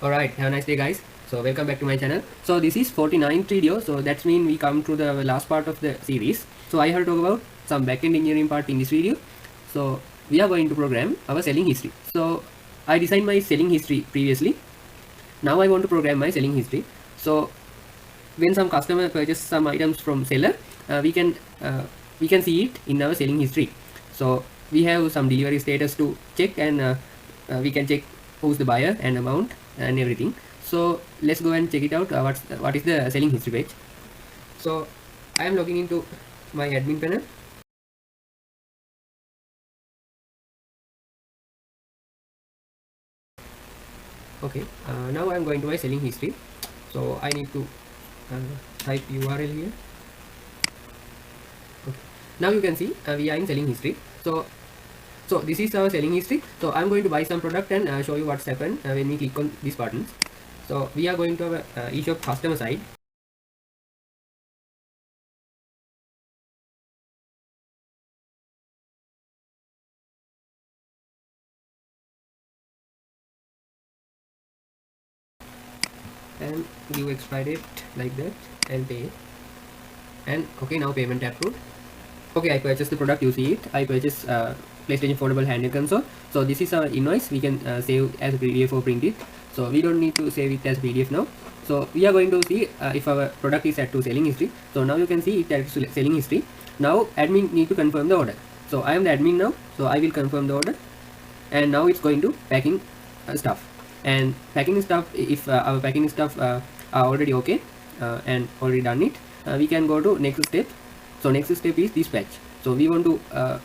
Alright, have a nice day guys. So welcome back to my channel. So this is 49th video, so that's mean we come to the last part of the series. So I have to talk about some backend engineering part in this video. So we are going to program our selling history. So I designed my selling history previously. Now I want to program my selling history. So when some customer purchase some items from seller, we can see it in our selling history. So we have some delivery status to check, and we can check who's the buyer and amount and everything. So let's go and check it out. What is the selling history page? So I am logging into my admin panel. Okay, now I am going to my selling history. So I need to type URL here. Okay. Now you can see we are in selling history. So this is our selling history. So I'm going to buy some product and show you what's happened when we click on these buttons. So we are going to our eShop customer side. And give expiry date like that and pay. And okay, now payment approved. Okay, I purchased the product. You see it. I purchased PlayStation Foldable Handheld Console. So this is our invoice. We can save as a PDF or print it. So we don't need to save it as PDF now. So we are going to see if our product is set to selling history. So now you can see it as selling history. Now admin need to confirm the order. So I am the admin now. So I will confirm the order. And now it's going to packing stuff. And packing stuff, if our packing stuff are already okay and already done it, we can go to next step. So next step is dispatch. So we want to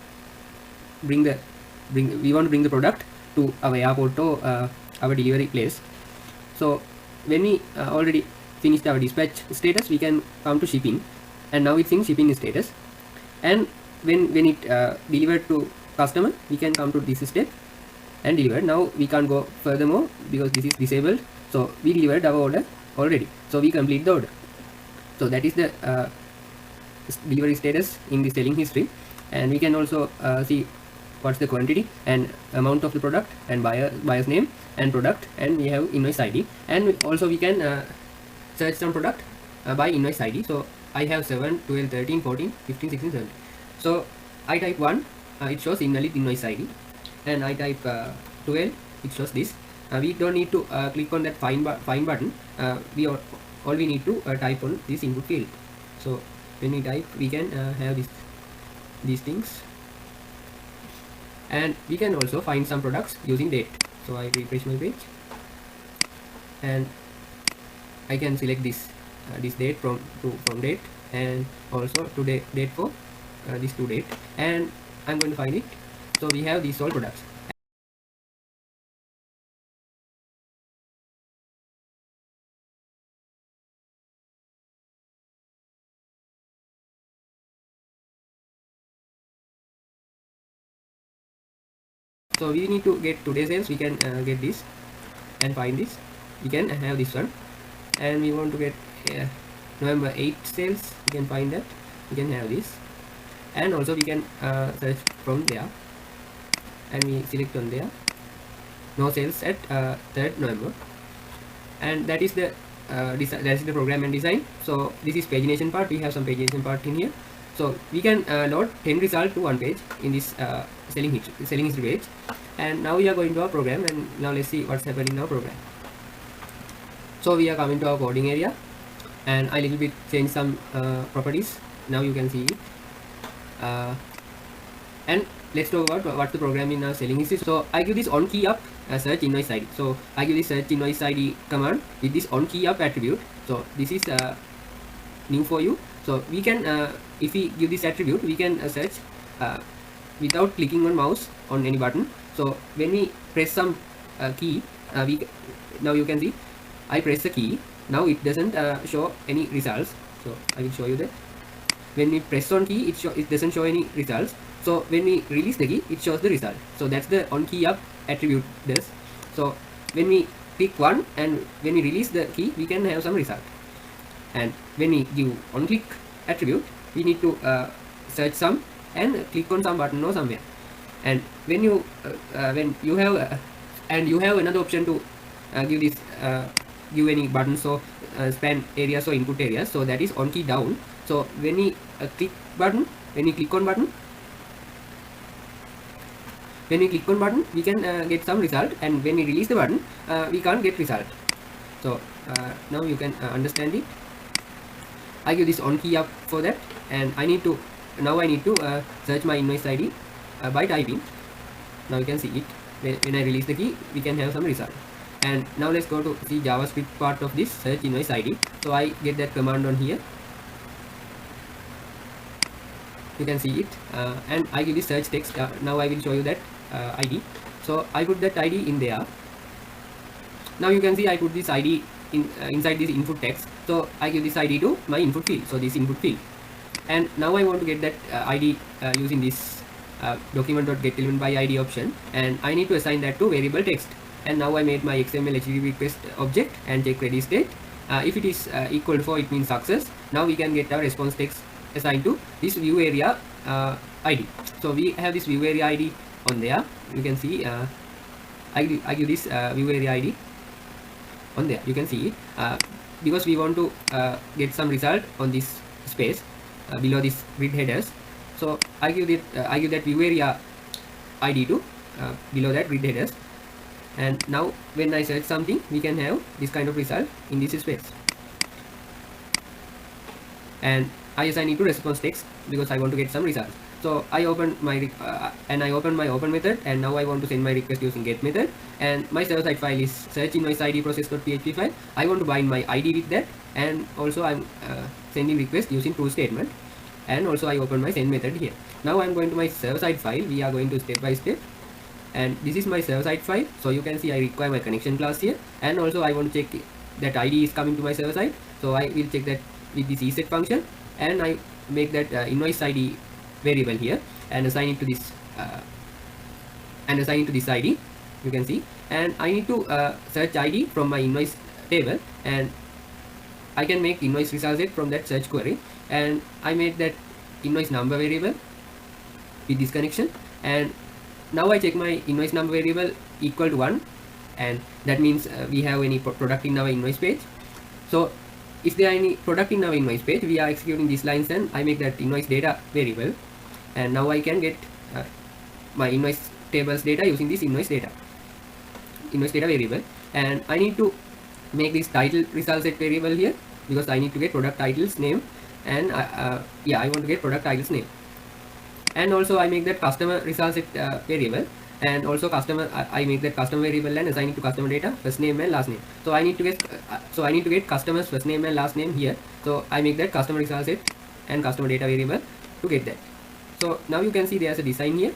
bring the product to our airport or our delivery place. So when we already finished our dispatch status, we can come to shipping, and now it's in shipping status. And when it delivered to customer, we can come to this step and deliver. Now we can't go furthermore because this is disabled. So we delivered our order already. So we complete the order. So that is the delivery status in the selling history. And we can also see what's the quantity and amount of the product and buyer's name and product, and we have invoice ID. And also we can search some product by invoice ID. So I have 7, 12, 13, 14, 15, 16, 17. So I type 1, it shows invalid invoice ID, and I type 12, it shows this. We don't need to click on that find button. All we need to type on this input field. So when we type, we can have these things, and we can also find some products using date. So I refresh my page, and I can select this date from date, and also today date for this to date, and I'm going to find it. So we have these all products. So we need to get today's sales. We can get this and find this. We can have this one, and we want to get November 8 sales. We can find that. We can have this, and also we can search from there, and we select on there no sales at 3rd November, and that is the program and design. So this is pagination part. We have some pagination part in here. So we can load 10 results to one page in this selling history page. And now we are going to our program, and now let's see what's happening in our program. So we are coming to our coding area, and I little bit change some properties. Now you can see it. And let's talk about what's the program in our selling history. So I give this on key up search invoice ID. So I give this search invoice ID command with this on key up attribute. So this is new for you. So we can if we give this attribute, we can search without clicking on mouse on any button. So when we press some key, now you can see I press the key. Now it doesn't show any results. So I will show you that. When we press on key, it doesn't show any results. So when we release the key, it shows the result. So that's the on key up attribute does. So when we click one and when we release the key, we can have some result. And when we give on click attribute, we need to search some and click on some button or somewhere. And when you have another option to give this give any buttons or span areas or input areas. So that is on key down. So when we click on button, we can get some result, and when we release the button, we can't get result. So now you can understand it. I give this on key up for that, and I need to search my invoice ID by typing. Now you can see it. When I release the key, we can have some result. And now let's go to the JavaScript part of this search invoice ID. So I get that command on here. You can see it, and I give the search text. Now I will show you that ID. So I put that ID in there. Now you can see I put this ID inside this input text. So I give this ID to my input field. So this input field, and now I want to get that ID using this document.getElement by ID option, and I need to assign that to variable text. And now I made my XML HTTP request object and check ready state. If it is equal to 4, it means success. Now we can get our response text assigned to this view area ID. So we have this view area ID on there. You can see I give this view area ID on there. You can see because we want to get some result on this space below this grid headers. So I give that view area ID to below that grid headers. And now when I search something, we can have this kind of result in this space. And I assign it to response text because I want to get some results. So I open my open method, and now I want to send my request using get method. And my server side file is search invoice ID process.php file. I want to bind my ID with that, and also I'm sending request using true statement. And also I open my send method here. Now I'm going to my server side file. We are going to step by step. And this is my server side file. So you can see I require my connection class here, and also I want to check that ID is coming to my server side. So I will check that with this ESET function, and I make that invoice ID variable here and assign it to this ID. You can see, and I need to search ID from my invoice table, and I can make invoice result set from that search query. And I made that invoice number variable with this connection, and now I check my invoice number variable equal to 1, and that means we have any product in our invoice page. So if there are any product in our invoice page, we are executing these lines, and I make that invoice data variable. And now I can get my invoice tables data using this invoice data variable. And I need to make this title result set variable here because I need to get product titles name, and I want to get product titles name. And also I make that customer result set variable, and also I make that customer variable and assign it to customer data first name and last name. So I need to get customers first name and last name here. So I make that customer result set and customer data variable to get that. So now you can see there's a design here.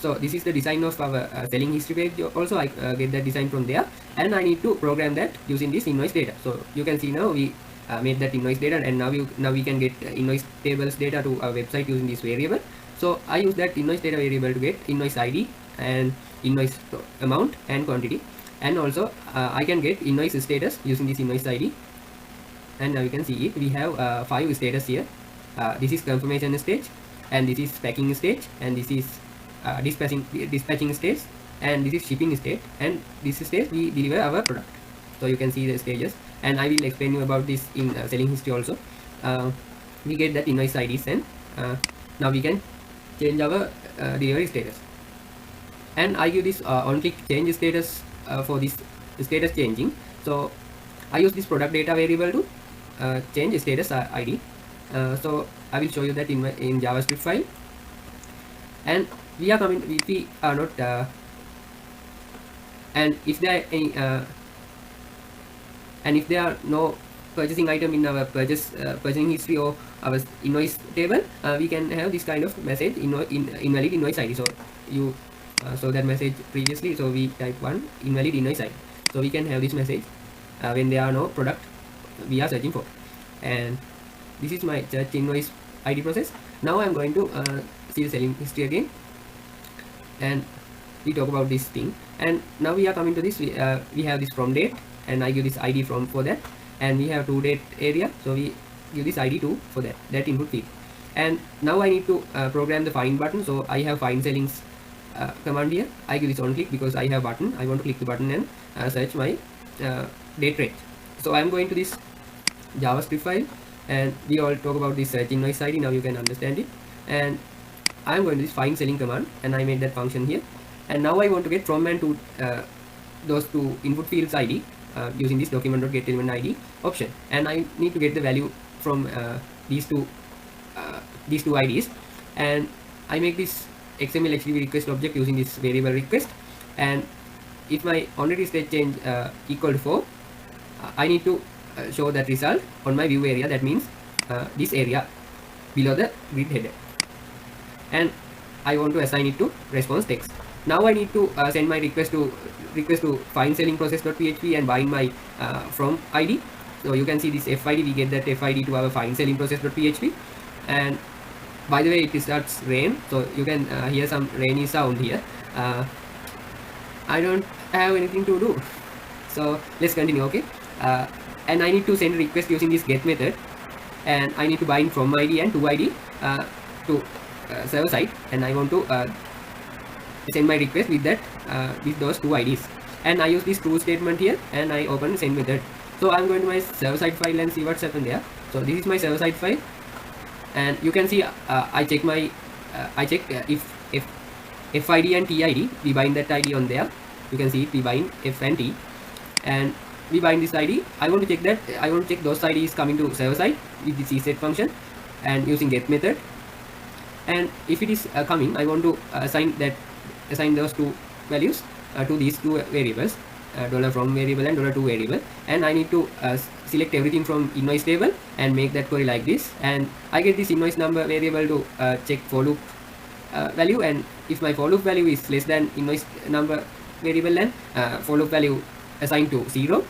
So this is the design of our selling history page. Also I get that design from there, and I need to program that using this invoice data. So you can see now we made that invoice data, and now we can get invoice tables data to our website using this variable. So I use that invoice data variable to get invoice ID and invoice amount and quantity, and also I can get invoice status using this invoice ID. And now you can see it. We have 5 status here. This is confirmation stage, and this is packing stage, and this is dispatching stage, and this is shipping state, and this stage we deliver our product. So you can see the stages, and I will explain you about this in selling history also. We get that invoice IDs, and now we can change our delivery status. And I give this on-click change status for this status changing. So I use this product data variable to change status ID. So I will show you that in JavaScript file. And we are coming. We are not. And if there are any if there are no purchasing item in our purchasing history or our invoice table, we can have this kind of message invalid invoice ID. So you saw that message previously. So we type 1 invalid invoice ID. So we can have this message when there are no product we are searching for. And this is my search invoice ID process. Now I am going to see the selling history again, and we talk about this thing. And now we are coming to this. We have this from date, and I give this ID from for that, and we have to date area. So we give this ID 2 for that input field. And now I need to program the find button. So I have find sellings command here. I give this on click because I have button. I want to click the button and search my date range. So I am going to this JavaScript file, and we all talk about this search invoice ID. Now you can understand it. And I am going to this find selling command, and I made that function here. And now I want to get from and to those two input fields ID using this document.getElement ID option, and I need to get the value from these two IDs. And I make this XML HTTP request object using this variable request, and if my onReady state change equal to 4, I need to show that result on my view area. That means this area below the grid header, and I want to assign it to response text. Now I need to send my request to find selling process.php and bind my from ID. So you can see this FID, we get that FID to our find selling process.php. And by the way, it starts rain, so you can hear some rainy sound here. I don't have anything to do, so let's continue. Okay, and I need to send a request using this get method, and I need to bind from ID and to ID to server side, and I want to send my request with that with those two IDs, and I use this true statement here, and I open send method. So I'm going to my server side file and see what's happened there. So this is my server side file, and you can see I check my if FID and TID, we bind that ID on there. You can see it, we bind F and T, and we bind this ID. I want to check that, I want to check those IDs coming to server side with the cset function and using get method. And if it is coming, I want to assign those two values to these two variables, $from variable and $to variable, and I need to select everything from invoice table and make that query like this. And I get this invoice number variable to check for loop value, and if my for loop value is less than invoice number variable, then for loop value assigned to 0,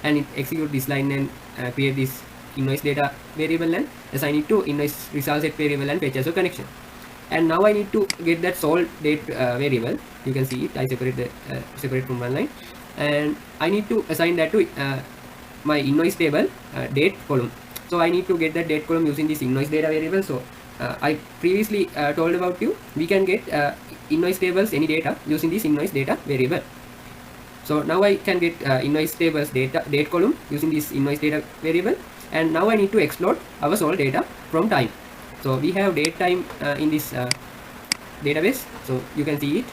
and it execute this line and create this invoice data variable and assign it to invoice result set variable and fetch as a connection. And now I need to get that sold date variable. You can see it, I separate from one line, and I need to assign that to my invoice table date column. So I need to get that date column using this invoice data variable. So I previously told about you, we can get invoice tables any data using this invoice data variable. So now I can get invoice tables date column using this invoice data variable, and now I need to explode our sold data from time. So we have date time in this database, so you can see it,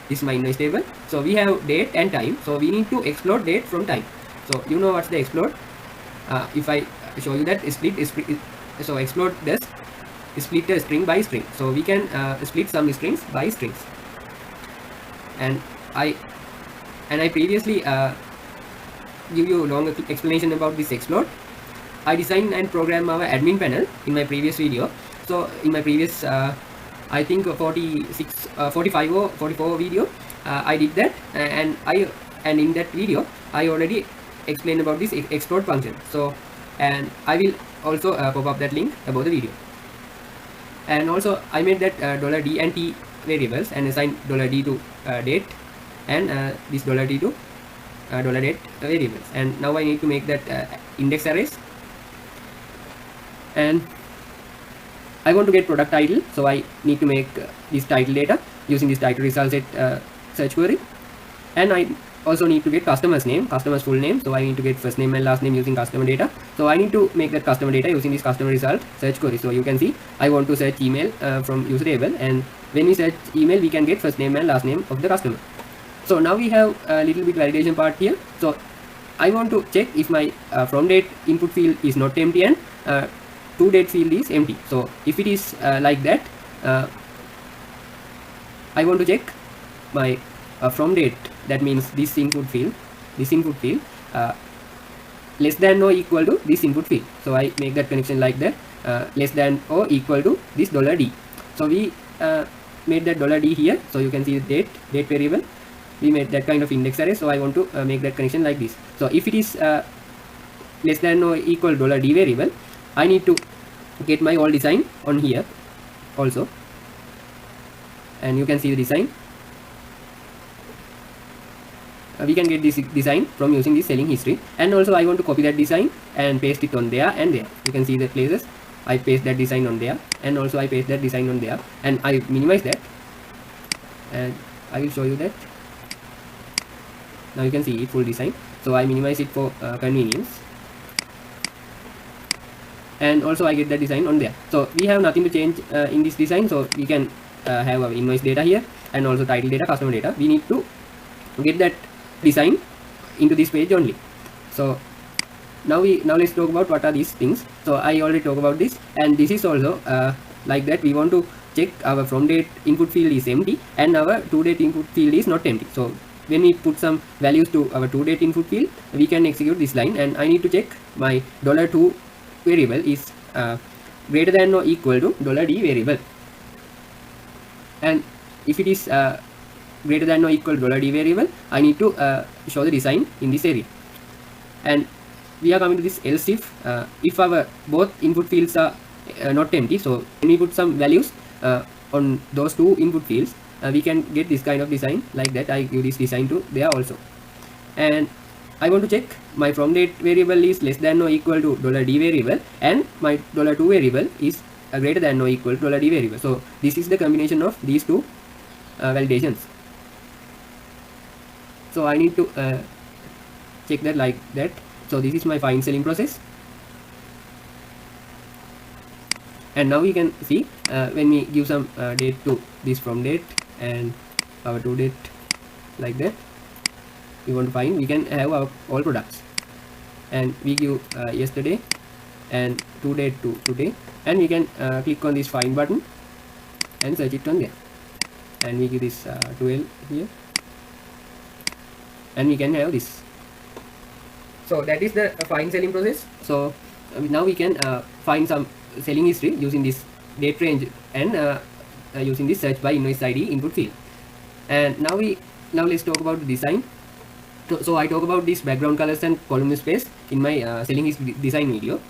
this is my invoice table. So we have date and time, so we need to explode date from time. So you know what's the explode? If I show you that so explode this, split a string by string. So we can split some strings by strings, and I previously give you a long explanation about this explode. I designed and programmed our admin panel in my previous video. So in my previous I think 45 or 44 video, I did that, and in that video I already explained about this explode function. So, and I will also pop up that link above the video. And also I made that $D and T variables and assigned $D to date, and this $D to $date variables. And now I need to make that index arrays, and I want to get product title, so I need to make this title data using this title result set search query. And I also need to get customer's name, customer's full name, so I need to get first name and last name using customer data. So I need to make that customer data using this customer result search query. So you can see I want to search email from user table, and when we search email we can get first name and last name of the customer. So now we have a little bit validation part here. So I want to check if my from date input field is not empty and to date field is empty. So if it is like that, I want to check my from date, that means this input field less than or equal to this input field. So I make that connection like that, less than or equal to this $D. So we made that $D here, so you can see the date variable, we made that kind of index array. So I want to make that connection like this. So if it is less than or equal $D variable, I need to get my old design on here also, and you can see the design. We can get this design from using this selling history, and also I want to copy that design and paste it on there and there. You can see the places I paste that design on there, and also I paste that design on there, and I minimize that, and I will show you that. Now you can see it full design. So I minimize it for convenience, and also I get the design on there. So we have nothing to change in this design, so we can have our invoice data here, and also title data, customer data. We need to get that design into this page only. So now let's talk about what are these things. So I already talked about this, and this is also like that. We want to check our from date input field is empty and our to date input field is not empty. So when we put some values to our to date input field, we can execute this line, and I need to check my $2 variable is greater than or equal to $d variable, and if it is greater than or equal to $d variable, I need to show the design in this area. And we are coming to this else if our both input fields are not empty. So when we put some values on those two input fields, we can get this kind of design like that. I give this design to there also, and I want to check my from date variable is less than or equal to $d variable, and my $2 variable is greater than or equal to $d variable. So this is the combination of these two validations. So I need to check that like that. So this is my find selling process, and now we can see when we give some date to this from date and our to date like that, we want to find, we can have our all products, and we give yesterday and to date to today, and we can click on this find button and search it on there, and we give this 12 here, and we can have this. So that is the find selling process. So now we can find some selling history using this date range and using this search by invoice ID input field. And now let's talk about the design. So I talk about this background colors and column space in my selling history design video.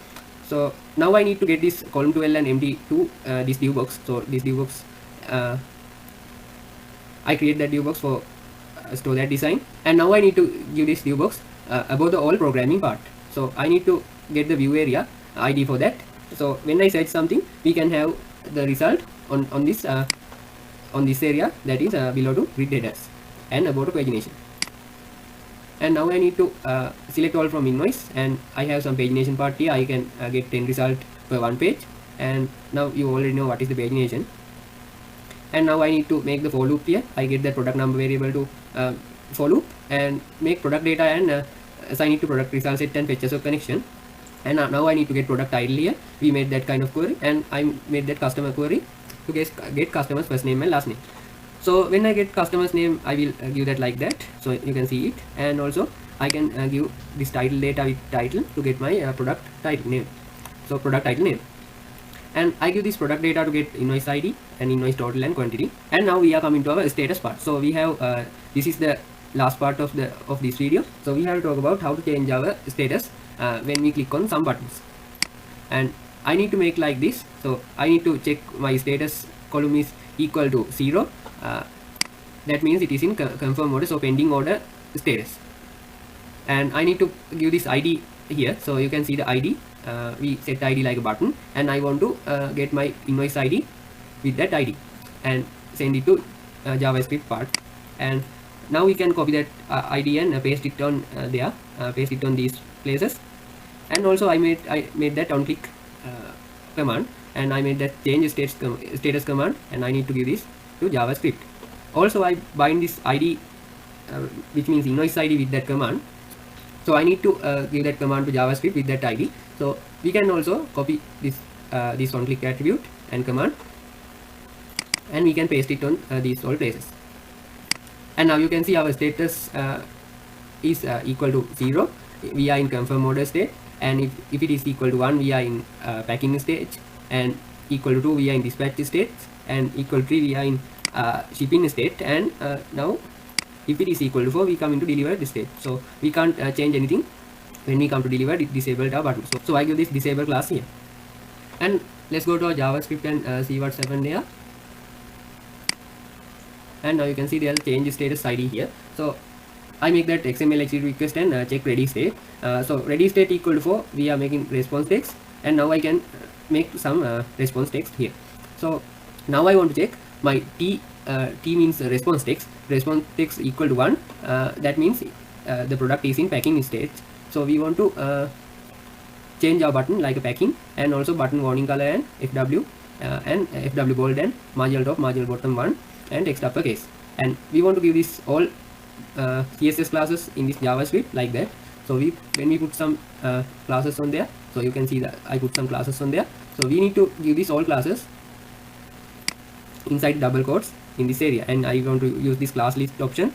So now I need to get this column 12 and empty to this div box. So this div box, I create that div box for store that design, and now I need to give this div box about the all programming part. So I need to get the view area ID for that. So when I search something, we can have the result on this area that is below to grid headers and about pagination. And now I need to select all from invoice, and I have some pagination part here. I can get 10 result per one page, and now you already know what is the pagination. And now I need to make the for loop here. I get the product number variable to for loop and make product data and assign it to product result set and fetches of connection. And now I need to get product title here. We made that kind of query, and I made that customer query to get customer's first name and last name. So when I get customer's name, I will give that like that, so you can see it. And also I can give this title data with title to get my product title name. So product title name, and I give this product data to get invoice ID and invoice total and quantity. And now we are coming to our status part. So we have this is the last part of this video. So we have to talk about how to change our status when we click on some buttons, and I need to make like this. So I need to check my status column is equal to 0. That means it is in confirm order, so pending order status. And I need to give this ID here. So you can see the ID. We set ID like a button, and I want to get my invoice ID with that ID and send it to JavaScript part. And now we can copy that ID and paste it on there, paste it on these places. And also I made that on click command, and I made that change status command, and I need to give this to JavaScript. Also I bind this ID which means invoice ID with that command. So I need to give that command to JavaScript with that ID. So we can also copy this on click attribute and command, and we can paste it on these all places. And now you can see our status is equal to 0. We are in confirm order state, and if it is equal to 1, we are in packing stage, and equal to 2, we are in dispatch state, and equal to 3, we are in shipping state. And now if it is equal to 4, we come into deliver state. So we can't change anything when we come to deliver. It disabled our button. So I give this disable class here, and let's go to our JavaScript and see what's happened there. And now you can see there is change status ID here. So I make that XML execute request and check ready state. So ready state equal to 4, we are making response text, and now I can make some response text here. So now I want to check my T T means response text equal to 1, that means the product is in packing stage. So we want to change our button like a packing, and also button warning color and FW and FW bold and marginal top, marginal bottom 1 and text uppercase. And we want to give this all CSS classes in this JavaScript like that. So when we put some classes on there, so you can see that I put some classes on there. So we need to give this all classes inside double quotes in this area, and I want to use this class list option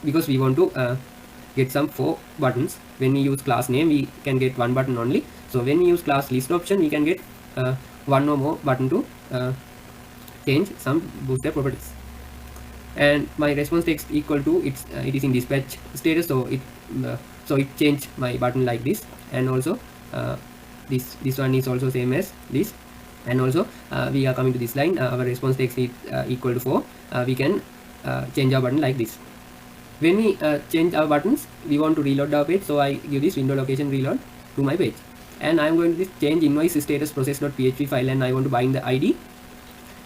because we want to get some 4 buttons. When we use class name, we can get 1 button only. So when we use class list option, we can get 1 or more button to change some Bootstrap properties. And my response text equal to it is in dispatch status, so it changed my button like this. And also this one is also same as this. And also we are coming to this line, our response text is equal to 4. We can change our button like this. When we change our buttons, we want to reload our page, so I give this window location reload to my page, and I am going to change invoice status process.php file, and I want to bind the ID.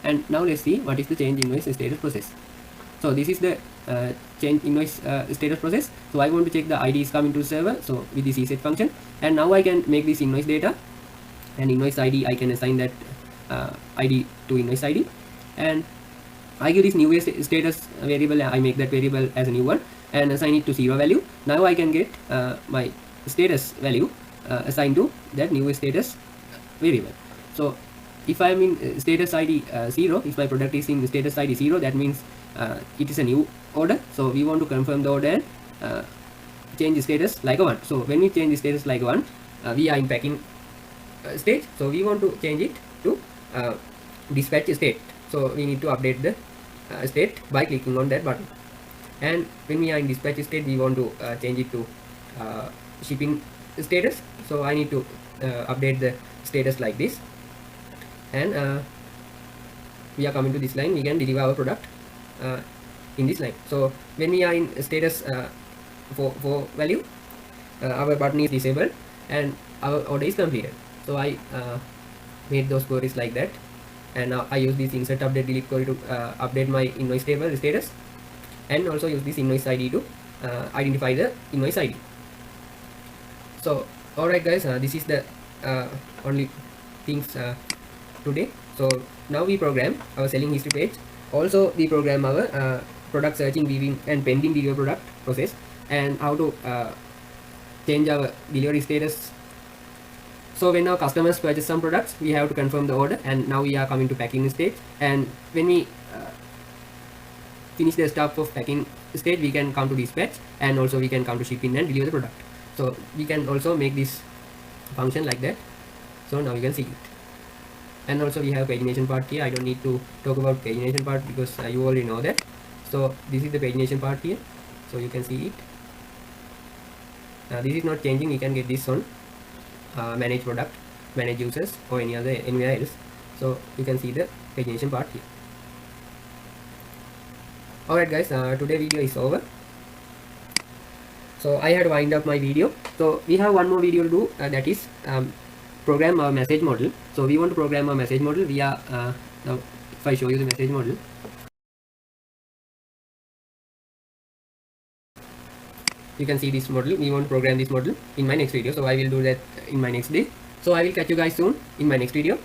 And now let's see what is the change invoice status process. So this is the change invoice status process. So I want to check the ID is coming to server, so with this set function, and now I can make this invoice data, and invoice ID I can assign that ID to invoice ID, and I give this new status variable, I make that variable as a new one and assign it to 0 value. Now I can get my status value assigned to that new status variable. So if I am in status ID 0, if my product is in status ID 0, that means it is a new order. So we want to confirm the order and change the status like a 1. So when we change the status like 1, we are in packing stage. So we want to change it to dispatch state. So we need to update the state by clicking on that button. And when we are in dispatch state, we want to change it to shipping status. So I need to update the status like this, and we are coming to this line. We can deliver our product in this line. So when we are in status for value, our button is disabled and our order is completed. So I made those queries like that, and now I use this insert update delete query to update my invoice table status, and also use this invoice ID to identify the invoice ID. So alright guys, this is the only things today. So now we program our selling history page. Also we program our product searching, viewing and pending deliver product process, and how to change our delivery status. So when our customers purchase some products, we have to confirm the order, and now we are coming to packing stage. And when we finish the step of packing stage, we can come to dispatch, and also we can come to shipping and deliver the product. So we can also make this function like that. So now you can see it. And also we have pagination part here. I don't need to talk about pagination part because you already know that. So this is the pagination part here. So you can see it. This is not changing. We can get this on manage product, manage users, or anywhere else. So you can see the pagination part here. Alright guys, today video is over. So I had to wind up my video. So we have one more video to do, that is program our message model. So we want to program our message model. We are now if I show you the message model, you can see this model. We want to program this model in my next video, so I will do that in my next day. So I will catch you guys soon in my next video.